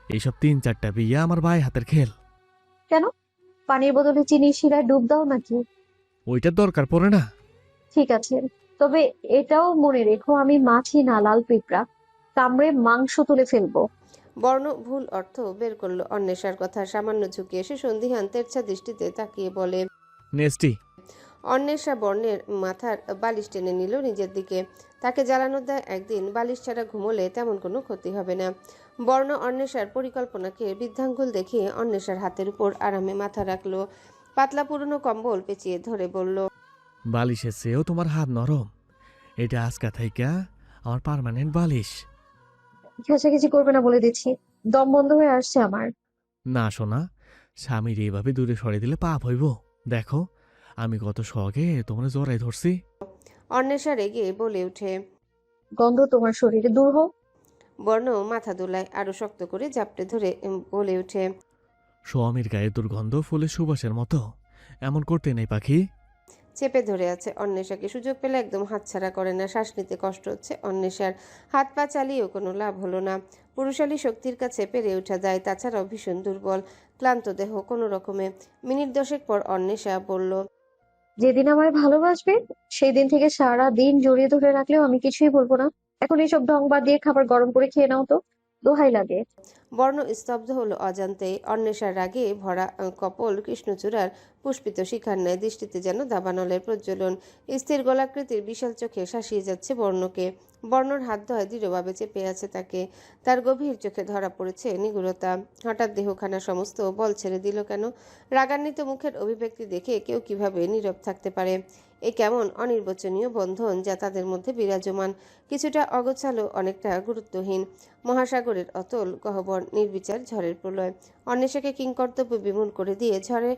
Speaker 3: এইসব 3-4টা বিয়ে আমার ভাই হাতের খেল।
Speaker 1: কেন, পানির বদলে চিনির শিরায় ডুব দাও নাকি?
Speaker 3: ওইটার দরকার পড়ে না।
Speaker 1: ঠিক আছে, তবে এটাও মনে রেখো আমি মাছি না, লাল পিঁপড়া, কামড়ে মাংস তুলে ফেলবো।
Speaker 2: বর্ণ ভুল অর্থ বের করলো অন্বেষার কথা। সামান্য ঝুঁকে এসে সন্ধিহান তেরছা দৃষ্টিতে তাকিয়ে বলে,
Speaker 3: নেস্টি।
Speaker 2: অন্বেষা বর্ণের মাথার বালিশ টেনে নিল নিজের দিকে। তাকে জ্বালানো দেয় একদিন, বালিশ ছাড়া ঘুমোলে তেমন কোনো ক্ষতি হবে না। বর্ণ অন্বেষার পরিকল্পনাকে বৃদ্ধাঙ্গুল দেখিয়ে অন্বেষার হাতের উপর আরামে মাথা রাখলো। পাতলা পুরনো কম্বল পেঁচিয়ে ধরে বলল,
Speaker 3: বালিশের চেয়েও তোমার হাত নরম। এটা আজকা থাইকা আমার পার্মানেন্ট বালিশ।
Speaker 1: ঘেঁচাঘেঁচি করবে না বলে দিচ্ছি, দম বন্ধ হয়ে আসছে আমার।
Speaker 3: না শোনা, স্বামীর এইভাবে দূরে সরে দিলে পাপ হইব। দেখো আমি কত শখে তোমার জড়াই ধরছি।
Speaker 2: অন্বেষা রেগে বলে ওঠে।
Speaker 1: গন্ধ তোমার শরীরে দূর হোক।
Speaker 2: বর্ণ মাথা দোলায়, আরো শক্ত করে জাপটে ধরে বলে ওঠে,
Speaker 3: স্বামীর গায়ে দুর্গন্ধ ফুলের সুবাসের মতো। এমন করতে নেই পাখি।
Speaker 2: চেপে ধরে আছে অন্বেষাকে। সুযোগ পেলে একদম হাতছাড়া করে না। শ্বাস নিতে কষ্ট হচ্ছে অন্বেষার। হাত পা চালিয়েও কোনো লাভ হলো না। পুরুষালী শক্তির কাছে পেরে ওঠা যায়, তাছাড়াও ভীষণ দুর্বল, ক্লান্ত দেহ কোনো রকমে। মিনিট দশেক পর অন্বেষা বলল,
Speaker 1: যেদিন আমায় ভালোবাসবে সেই দিন থেকে সারা দিন জড়িয়ে ধরে রাখলেও আমি কিছুই বলবো না। এখন এইসব ঢং বাদ দিয়ে খাবার গরম করে খেয়ে নাও তো, দোহাই লাগে।
Speaker 2: বর্ণ স্তব্ধ হলো অজান্তেই। অন্বেষার রাগে ভরা কপল কৃষ্ণচূড়ার পুষ্পিত শিখার ন্যায়, দৃষ্টিতে যেন দাবানলের প্রজ্বলন। স্থির গোলাকৃতির বিশাল চোখে শাসিয়ে যাচ্ছে বর্ণকে। বর্ণর হাত ধোয় দৃঢ়ভাবে চেপে আছে তাকে। তার গভীর চোখে ধরা পড়েছে নিগুড়তা। হঠাৎ দেহখানা সমস্ত বল ছেড়ে দিল কেন? রাগান্বিত মুখের অভিব্যক্তি দেখে কেউ কিভাবে নীরব থাকতে পারে? এ কেমন অনির্বচনীয় বন্ধন যা তাদের মধ্যে বিরাজমান, কিছুটা অগোছালো, অনেকটা গুরুত্বহীন। মহাসাগরের অতল গহ্বর, নির্বিচার ঝড়ের প্রলয়। অন্বেষাকে কিংকর্তব্য বিমূল করে দিয়ে ঝড়ে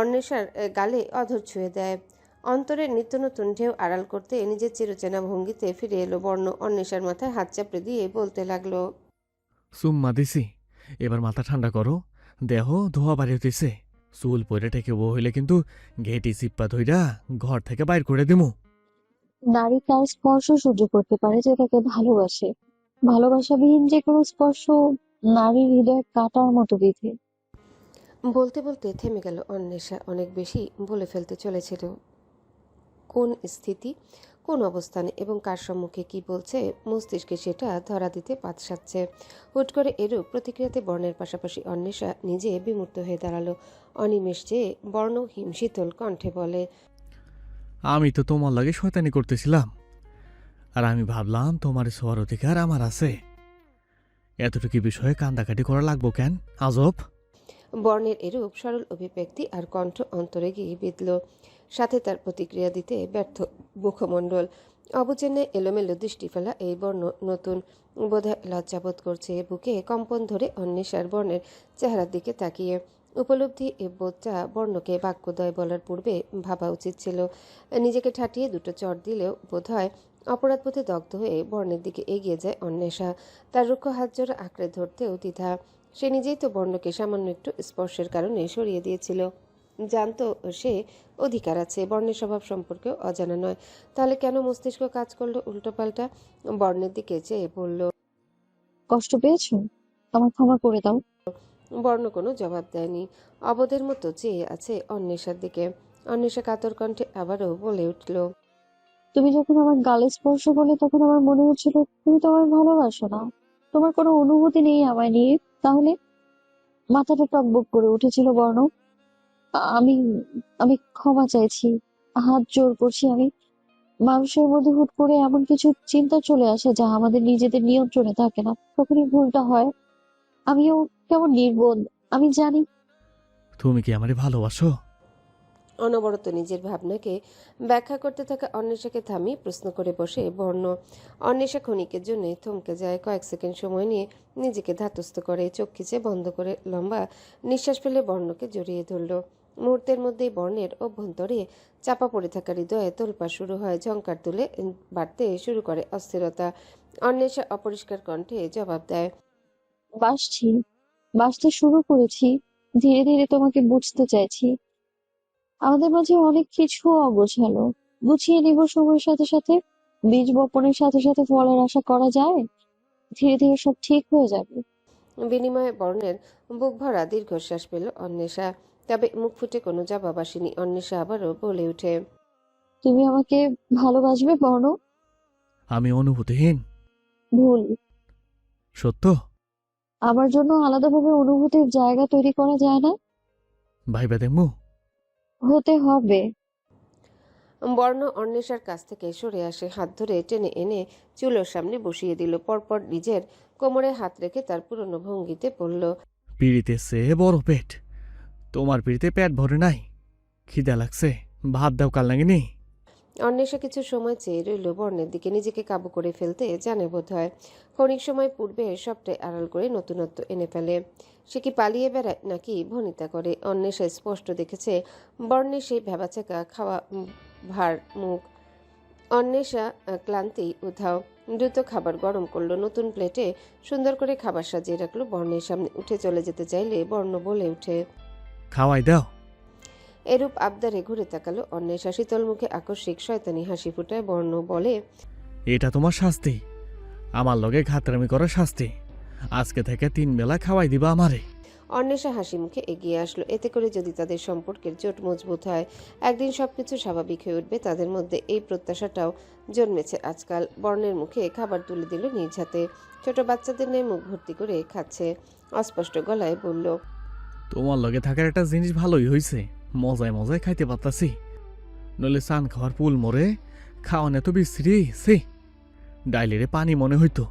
Speaker 2: অন্বেষার গালে অধর ছুঁয়ে দেয়। অন্তরের নিত্য নতুন ঢেউ আড়াল করতে নিজের চিরচেনা ভঙ্গিতে ফিরে এলো বর্ণ। অন্বেষার মাথায় হাত চাপড়ে দিয়ে বলতে লাগলো,
Speaker 3: সুম্মা দিছি, এবার মাথা ঠান্ডা করো। দেহ ধোয়া বাড়ি হইতেছে। চুল পরে টেকে বউ হইলে কিন্তু ঘেটি চিপ্পা ধইরা ঘর থেকে বাইর করে দিমু।
Speaker 1: নারী তার স্পর্শ সহ্য করতে পারে যে তাকে ভালোবাসে। ভালোবাসাবিহীন যে কোনো স্পর্শ নারীর হৃদয় কাটার মতো বিধে।
Speaker 2: বলতে বলতে থেমে গেল অন্বেষা। অনেক বেশি বলে ফেলতে চলেছিল। কোন স্থিতি, কোন অবস্থানে এবং কার সম্মুখে কি বলছে, মস্তিষ্কে সেটা ধরা দিতে পাতসাচ্ছে। হুট করে এরূপ প্রতিক্রিয়াতে বর্ণের পাশাপাশি অন্বেষা নিজে বিমূর্ত হয়ে দাঁড়ালো। অনিমেষ চেয়ে বর্ণ হিমশীতল কণ্ঠে বলে,
Speaker 3: আমি তো তোমার লাগে শয়তানি করতেছিলাম, আর আমি ভাবলাম তোমার ছোঁয়ার অধিকার আমার আছে। এতটুকু বিষয়ে কান্দাকাটি করা লাগবো কেন? আজব।
Speaker 2: বর্ণের এরূপ সরল অভিব্যক্তি আর কণ্ঠ অন্তরে গিয়ে বিঁধল। সাথে তার প্রতিক্রিয়া দিতে ব্যর্থ মুখমণ্ডল। অবচেন্নে এলোমেলো দৃষ্টি ফেলা এই বর্ণ নতুন, বোধহয় লজ্জাবোধ করছে। বুকে কম্পন ধরে অন্বেষার বর্ণের চেহারার দিকে তাকিয়ে উপলব্ধি এ বোধটা বর্ণকে বাক্যদয় বলার পূর্বে ভাবা উচিত ছিল। নিজেকে ঠাটিয়ে দুটো চড় দিলেও বোধহয় অপরাধবোধে দগ্ধ হয়ে বর্ণের দিকে এগিয়ে যায় অন্বেষা। তার রুক্ষ হাত জোড়া আঁকড়ে ধরতেও দ্বিধা। সে নিজেই তো বর্ণকে সামান্য একটু স্পর্শের কারণে সরিয়ে দিয়েছিল। জানতো সে অধিকার আছে, বর্ণের স্বভাব সম্পর্কেও অজানা নয়। তাহলে কেন মস্তিষ্ক কাজ করলো উল্টোপাল্টা? বর্ণের দিকে চেয়ে বলল।
Speaker 1: কষ্ট পেয়েছো? আমার ক্ষমা করে দাও।
Speaker 2: বর্ণ কোনো জবাব দেয়নি, অবধের মতো চেয়ে আছে অন্বেষার দিকে। অন্বেষা কাতর কণ্ঠে আবারও বলে উঠল।
Speaker 1: তুমি যখন আমার গালে স্পর্শ করলে তখন আমার মনে হচ্ছিল তুমি তো আমায় ভালোবাসো না, তোমার কোনো অনুভূতি নেই আমায় নিয়ে। তাহলে মাথাটা টকবক করে উঠেছিল বর্ণ। আমি আমি ক্ষমা চাইছি, হাত জোর করছি। আমি মানুষের মধ্যে হুট করে এমন কিছু চিন্তা চলে আসে যা আমাদের নিজেদের নিয়ন্ত্রণে থাকে না, তখনই ভুলটা হয়। আমিও কেমন নির্বোধ আমি জানি।
Speaker 3: তুমি কি আমারে ভালোবাসো?
Speaker 2: অনবরত নিজের ভাবনাকে ব্যাখ্যা করতে থাকা অন্বেষাকে থামিয়ে প্রশ্ন করে বসে বর্ণ। অন্বেষা ক্ষণিকের জন্য থমকে যায়, কয়েক সেকেন্ড সময় নিয়ে নিজেকে ধাতস্থ করে, চোখ খিচে বন্ধ করে লম্বা নিঃশ্বাস ফেলে বর্ণকে জড়িয়ে ধরল। মুহূর্তের মধ্যেই বর্ণের অভ্যন্তরে চাপা পড়ে থাকা হৃদয়ে তোলপাড় শুরু হয়, ঝংকার তুলে বাড়তে শুরু করে অস্থিরতা। অন্বেষা অপরিষ্কার কণ্ঠে জবাব দেয়।
Speaker 1: বাসছি, বাসতে শুরু করেছি, ধীরে ধীরে তোমাকে বুঝতে চাইছি। আমাদের মাঝে অনেক কিছু অগোছালো, গুছিয়ে নিব সময়ের সাথে সাথে। বীজ বপনের সাথে সাথে ফলের আশা করা যায়, ধীরে ধীরে সব ঠিক হয়ে যাবে।
Speaker 2: বিনিময়ে বর্ণের বুক ভরা দীর্ঘশ্বাস পেল অন্বেষা, তবে মুখ ফুটে কোনো জবাব আসেনি। অন্বেষা আবারও বলে ওঠে।
Speaker 1: তুমি আমাকে ভালোবাসবে বর্ণ?
Speaker 3: আমি অনুভূতিহীন?
Speaker 1: ভুল।
Speaker 3: সত্য?
Speaker 1: আমার জন্য আলাদাভাবে অনুভূতির জায়গা তৈরি করা যায় না।
Speaker 3: ভাইবা দেখমু?
Speaker 1: হতে হবে।
Speaker 2: বর্ণ অন্বেষার কাছ থেকে সরে আসে, হাত ধরে টেনে এনে চুলোর সামনে বসিয়ে দিল। পরপর নিজের কোমরে হাত রেখে তার পুরনো ভঙ্গিতে বলল।
Speaker 3: পিড়িতে সে বড় পেট, তোমার পিড়িতে পেট ভরে নাই। খিদা লাগছে, ভাত দাও কাল নাগিনি।
Speaker 2: অন্বেষা কিছু সময় চেয়ে রইল বর্ণের দিকে, নিজেকে কাবু করে ফেলতে জানে বোধ হয়। ক্ষণিক সময় পূর্বে সবটাই আড়াল করে নতুনত্ব এনে ফেলে। সে কি পালিয়ে বেড়ায় নাকি ভনিতা করে? অন্বেষা স্পষ্ট দেখেছে বর্ণের সেই ভেবাচাকা খাওয়া ভার মুখ। অন্বেষা ক্লান্তি উধাও, দ্রুত খাবার গরম করলো, নতুন প্লেটে সুন্দর করে খাবার সাজিয়ে রাখলো বর্ণের সামনে। উঠে চলে যেতে চাইলে বর্ণ বলে উঠে।
Speaker 3: খাওয়াই দাও।
Speaker 2: এরূপ আবদারে ঘুরে তাকালো অন্বেষা, শীতল মুখে আকস্মিক শয়তানি হাসি ফুটায় বর্ণ বলে।
Speaker 3: এটা তোমার শাস্তি, আমার লগে ঘাতরামি করার শাস্তি। আজকে থেকে 3 বেলা খাওয়াই দিবা আমারে।
Speaker 2: অন্বেষা হাসি মুখে এগিয়ে আসলো। এতে করে যদি তাদের সম্পর্কের জোট মজবুত হয়, একদিন সবকিছু স্বাভাবিক হয়ে উঠবে। তাদের মধ্যে এই প্রত্যাশাটাও জন্মেছে আজকাল। বর্ণের মুখে খাবার তুলে দিল নিজ হাতে, ছোট বাচ্চাদের ন্যায় মুখ ভর্তি করে খাচ্ছে। অস্পষ্ট গলায় বলল।
Speaker 3: তোমার লগে থাকার একটা জিনিস ভালোই হইছে, মজায় মজায় খাইতে পারতাছি। নইলে চান খাওয়ার পুল মরে খাওয়ান এত বিশ্রী সে। ডাইলেরে পানি মনে হইতো,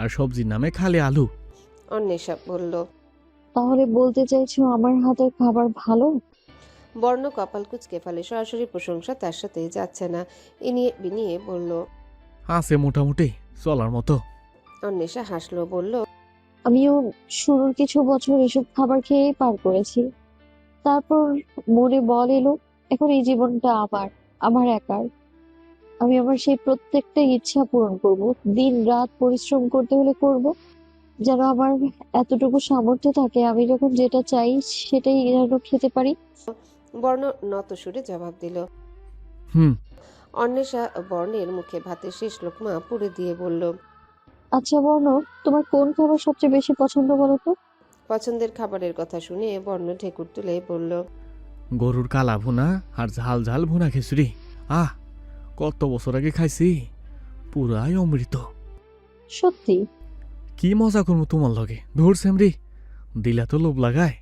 Speaker 3: আর সবজির নামে খালে আলু।
Speaker 2: অন্বেষা বলল।
Speaker 1: তাহলে বলতে চাইছো আমার হাতের খাবার ভালো?
Speaker 2: বর্ণ কপাল কুঁচকে ফেলে, সরাসরি প্রশংসা তার সাথে যাচ্ছে না। ইনিয়ে বিনিয়ে বলল।
Speaker 3: আছে মোটামুটি চলার মতো।
Speaker 2: অন্বেষা হাসলো, বলল।
Speaker 1: আমিও শুরুর কিছু বছর এসব খাবার খেয়েই পার করেছি, তারপর মনে বল এলো এখন এই জীবনটা আমার একার। আমি আমার সেই প্রত্যেকটা ইচ্ছা পূরণ করব, দিন রাত পরিশ্রম করতে হলে করব, যেন আমার এতটুকু সামর্থ্য থাকে আমি যখন যেটা চাই সেটাই যেন খেতে পারি।
Speaker 2: বর্ণ নত সুরে জবাব দিল।
Speaker 3: হুম।
Speaker 2: অন্বেষা বর্ণের মুখে ভাতের শেষ লোকমা পুড়ে দিয়ে বলল।
Speaker 1: আচ্ছা বর্ণ, তোমার কোন খাবার সবচেয়ে বেশি পছন্দ বলো তো?
Speaker 2: পছন্দের খাবারের কথা শুনে বর্ণ ঢেকুর তুলে বলল।
Speaker 3: গরুর কালা ভুনা আর ঝাল ঝাল ভুনা খিচুড়ি। আহ, কত বছর আগে খাইছি, পুরাই অমৃত।
Speaker 1: সত্যি?
Speaker 3: কি মজা করবো তোমার লগে, ধর সেমরি দিলা তো লোভ লাগায়।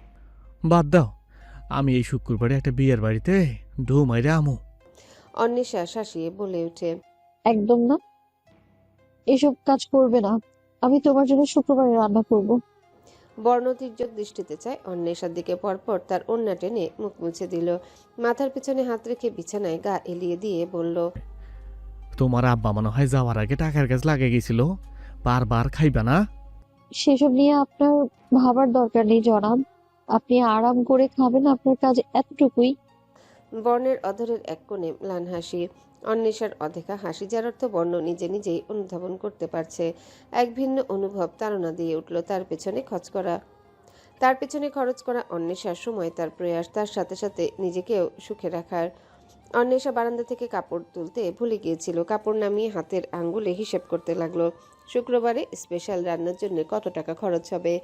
Speaker 3: বাদ দাও, আমি এই শুক্রবারে একটা বিয়ের বাড়িতে ঢৌ মাইরে আমু।
Speaker 2: অন্বেষা শাসিয়ে বলে ওঠে।
Speaker 1: একদম না, এসব কাজ করবে না। আমি তোমার জন্য শুক্রবারে রান্না করব।
Speaker 2: বর্ণ তীর্যক দৃষ্টিতে চায় অন্বেষার দিকে, পরপর তার ওড়না টেনে মুখ মুছে দিল। মাথার পেছনে হাত রেখে বিছানায় গা এলিয়ে দিয়ে বলল,
Speaker 3: তোমার আব্বা মনে হয় যাওয়ার আগে টাকার কাজ লাগে গেছিল, বারবার খাইবা না।
Speaker 1: সেসব নিয়ে আপনার ভাবার দরকার নেই জনাব। আপনি আরাম করে খাবেন, আপনার কাজ এতটুকুই।
Speaker 2: বর্ণের অধরের এক কোণে ম্লান হাসি, অন্বেষার অদেখা হাসি, যার অর্থ বর্ণ নিজে নিজেই অনুধাবন করতে পারছে। এক ভিন্ন অনুভব তাড়না দিয়ে উঠল তার পেছনে খরচ করা অন্বেষার সময়, তার প্রয়াস, তার সাথে সাথে নিজেকেও সুখে রাখার। অন্বেষা বারান্দা থেকে কাপড় তুলতে ভুলে গিয়েছিল। কাপড় নামিয়ে হাতের আঙ্গুলে হিসেব করতে লাগলো। শুক্রবারে স্পেশাল রান্নার জন্য কত টাকা খরচ হবে।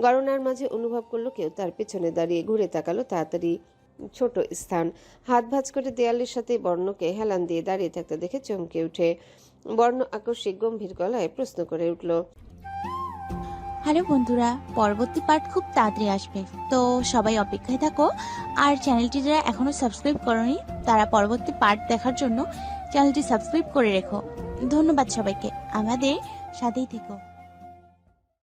Speaker 2: গণনার মাঝে অনুভব করলো কেউ তার পেছনে দাঁড়িয়ে। ঘুরে তাকালো, তাড়াতাড়ি ছোট স্থান, হাত ভাঁজ করে দেয়ালের সাথে বর্ণকে হেলান দিয়ে দাঁড়িয়ে থাকতে দেখে চমকে উঠে। বর্ণ আকস্মিক গম্ভীর গলায় প্রশ্ন করে উঠল,
Speaker 10: হ্যালো বন্ধুরা, পরবর্তী পার্ট খুব তাড়াতাড়ি আসবে, তো সবাই অপেক্ষায় থাকো। আর চ্যানেলটি যারা এখনো সাবস্ক্রাইব করনি তারা পরবর্তী পার্ট দেখার জন্য চ্যানেলটি সাবস্ক্রাইব করে রেখো। ধন্যবাদ সবাইকে, আমাদের সাথেই থেকো।